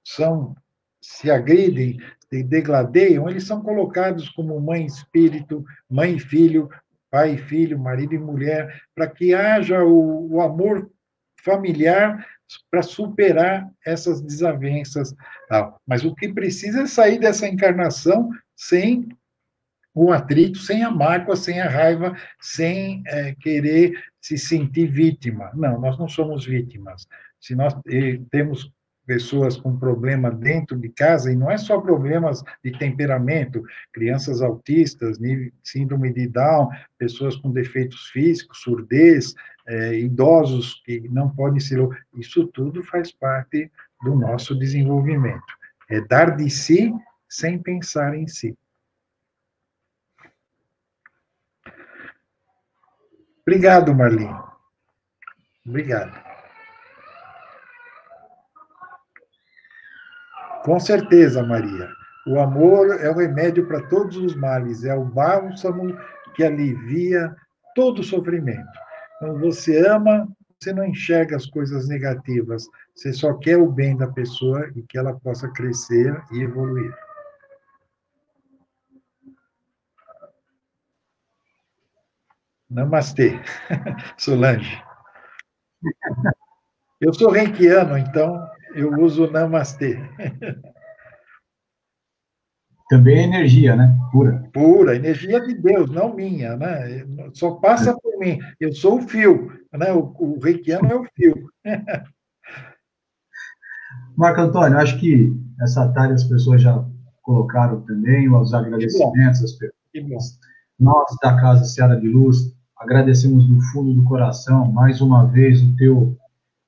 se agridem, se degladeiam, eles são colocados como mãe e espírito, mãe e filho, pai e filho, marido e mulher, para que haja o amor familiar para superar essas desavenças. Mas o que precisa é sair dessa encarnação sem o atrito, sem a mágoa, sem a raiva, sem querer se sentir vítima. Não, nós não somos vítimas. Se nós temos pessoas com problema dentro de casa, e não é só problemas de temperamento, crianças autistas, síndrome de Down, pessoas com defeitos físicos, surdez, idosos que não podem se... Isso tudo faz parte do nosso desenvolvimento. É dar de si sem pensar em si. Obrigado, Marli. Obrigado. Com certeza, Maria. O amor é o remédio para todos os males, é o bálsamo que alivia todo o sofrimento. Quando você ama, você não enxerga as coisas negativas, você só quer o bem da pessoa e que ela possa crescer e evoluir. Namastê, Solange. Eu sou reikiano, então eu uso namastê. Também é energia, né? Pura. Pura, energia de Deus, não minha, né? Só passa por mim. Eu sou o fio, né? O reikiano é o fio. Marco Antônio, acho que essa tarde as pessoas já colocaram também os agradecimentos, as perguntas. Nós, da Casa Seara de Luz, agradecemos do fundo do coração, mais uma vez, o teu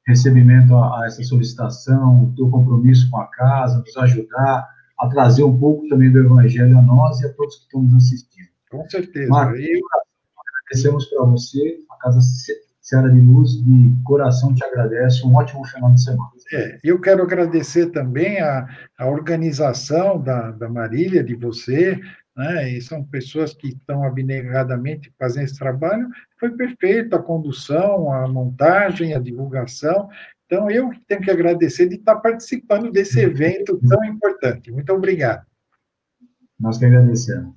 recebimento a essa solicitação, o teu compromisso com a casa, nos ajudar a trazer um pouco também do Evangelho a nós e a todos que estão nos assistindo. Com certeza. Marco, agradecemos para você, a Casa Seara de Luz, de coração te agradece, um ótimo final de semana. Eu quero agradecer também a organização da Marília, de você, né? E são pessoas que estão abnegadamente fazendo esse trabalho. Foi perfeito a condução, a montagem, a divulgação. Então, eu tenho que agradecer de estar participando desse evento tão importante. Muito obrigado. Nós que agradecemos.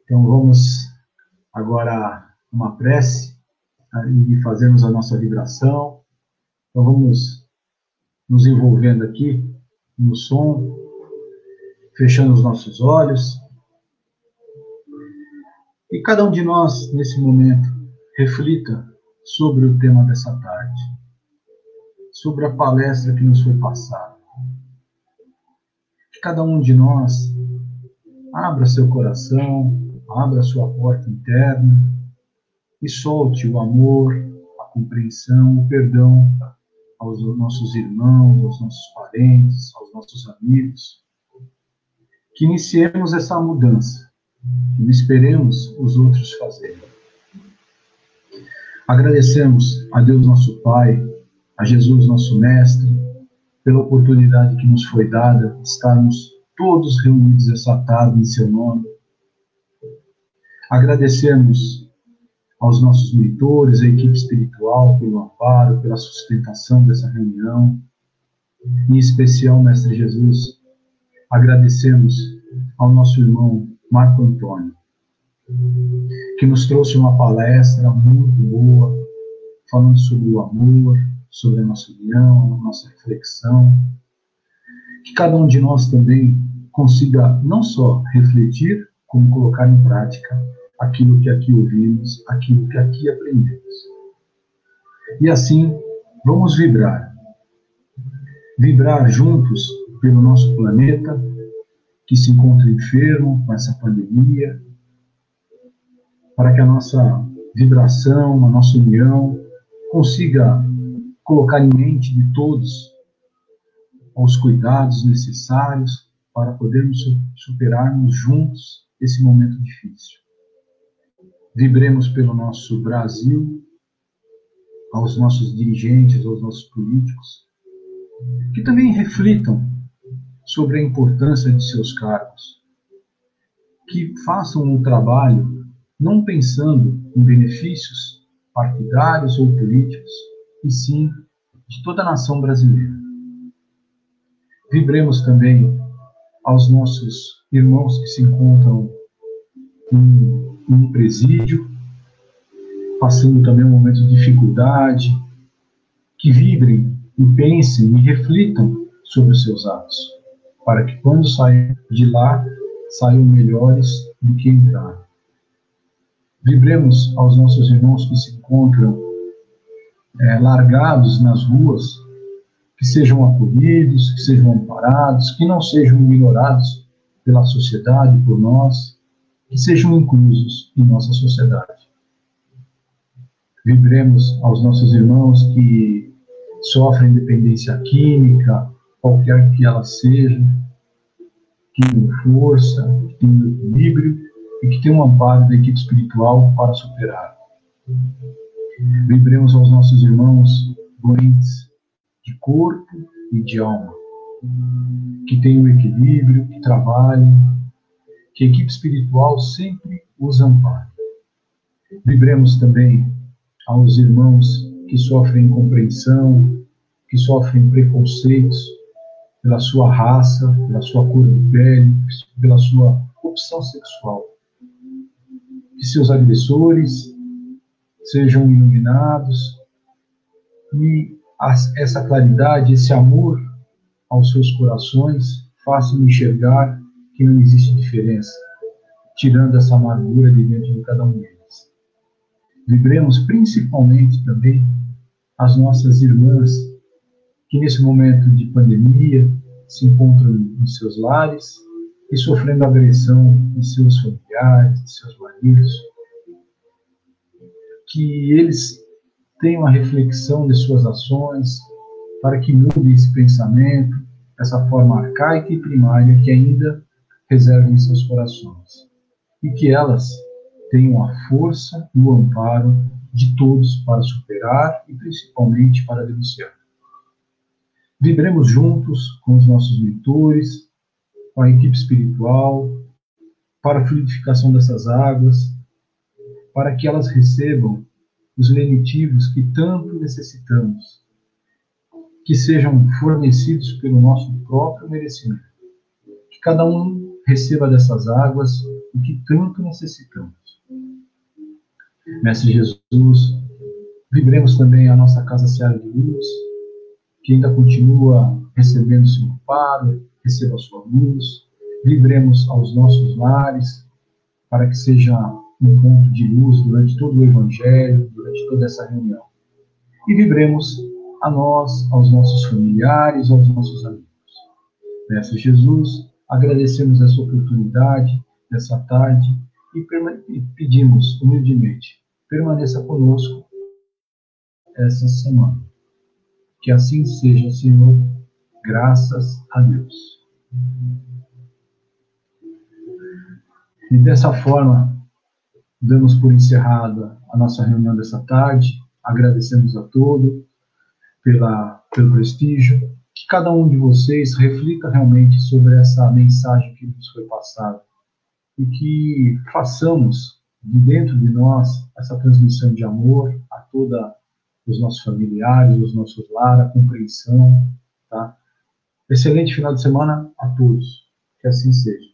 Então, vamos agora uma prece e fazermos a nossa vibração. Então, vamos nos envolvendo aqui no som, fechando os nossos olhos. E cada um de nós, nesse momento, reflita sobre o tema dessa tarde, sobre a palestra que nos foi passada. Que cada um de nós abra seu coração, abra sua porta interna e solte o amor, a compreensão, o perdão aos nossos irmãos, aos nossos parentes, aos nossos amigos. Que iniciemos essa mudança, que não esperemos os outros fazerem. Agradecemos a Deus nosso Pai, a Jesus nosso Mestre, pela oportunidade que nos foi dada de estarmos todos reunidos essa tarde em seu nome. Agradecemos aos nossos mentores, à equipe espiritual, pelo amparo, pela sustentação dessa reunião. Em especial, Mestre Jesus, agradecemos ao nosso irmão Marco Antônio, que nos trouxe uma palestra muito boa, falando sobre o amor, sobre a nossa união, a nossa reflexão. Que cada um de nós também consiga não só refletir, como colocar em prática aquilo que aqui ouvimos, aquilo que aqui aprendemos. E assim, vamos vibrar. Vibrar juntos pelo nosso planeta, que se encontra enfermo com essa pandemia, para que a nossa vibração, a nossa união consiga colocar em mente de todos os cuidados necessários para podermos superarmos juntos esse momento difícil. Vibremos pelo nosso Brasil, aos nossos dirigentes, aos nossos políticos, que também reflitam sobre a importância de seus cargos, que façam um trabalho não pensando em benefícios partidários ou políticos, e sim de toda a nação brasileira. Vibremos também aos nossos irmãos que se encontram em um presídio, passando também um momento de dificuldade, que vibrem e pensem e reflitam sobre os seus atos, para que quando saiam de lá, saiam melhores do que entraram. Vibremos aos nossos irmãos que se encontram largados nas ruas, que sejam acolhidos, que sejam amparados, que não sejam ignorados pela sociedade, por nós, que sejam inclusos em nossa sociedade. Vibremos aos nossos irmãos que sofrem dependência química, qualquer que ela seja, que tenham força, que tenham equilíbrio e que tenham um amparo da equipe espiritual para superar. Vibremos aos nossos irmãos doentes de corpo e de alma, que tenham equilíbrio, que trabalhem, que a equipe espiritual sempre os ampare. Vibremos também aos irmãos que sofrem incompreensão, que sofrem preconceitos pela sua raça, pela sua cor de pele, pela sua opção sexual. Que seus agressores sejam iluminados e essa claridade, esse amor aos seus corações façam enxergar que não existe diferença, tirando essa amargura de dentro de cada um deles. Vibremos principalmente também as nossas irmãs que nesse momento de pandemia se encontram em seus lares e sofrendo agressão de seus familiares, de seus maridos, que eles tenham a reflexão de suas ações para que mude esse pensamento, essa forma arcaica e primária que ainda reservam em seus corações, e que elas tenham a força e o amparo de todos para superar e principalmente para denunciar. Vibremos juntos com os nossos mentores, com a equipe espiritual, para a fluidificação dessas águas, para que elas recebam os lenitivos que tanto necessitamos, que sejam fornecidos pelo nosso próprio merecimento, que cada um receba dessas águas o que tanto necessitamos. Mestre Jesus, vibremos também a nossa Casa Seara de Luz, que ainda continua recebendo seu amparo, receba a sua luz. Vibremos aos nossos lares, para que seja um ponto de luz durante todo o Evangelho, durante toda essa reunião. E vibremos a nós, aos nossos familiares, aos nossos amigos. Mestre Jesus, agradecemos essa oportunidade, dessa tarde, e pedimos humildemente, permaneça conosco essa semana. Que assim seja, Senhor, graças a Deus. E dessa forma, damos por encerrada a nossa reunião dessa tarde, agradecemos a todos pelo prestígio, que cada um de vocês reflita realmente sobre essa mensagem que nos foi passada e que façamos de dentro de nós essa transmissão de amor a todos os nossos familiares, os nossos lares, a compreensão, tá? Excelente final de semana a todos, que assim seja.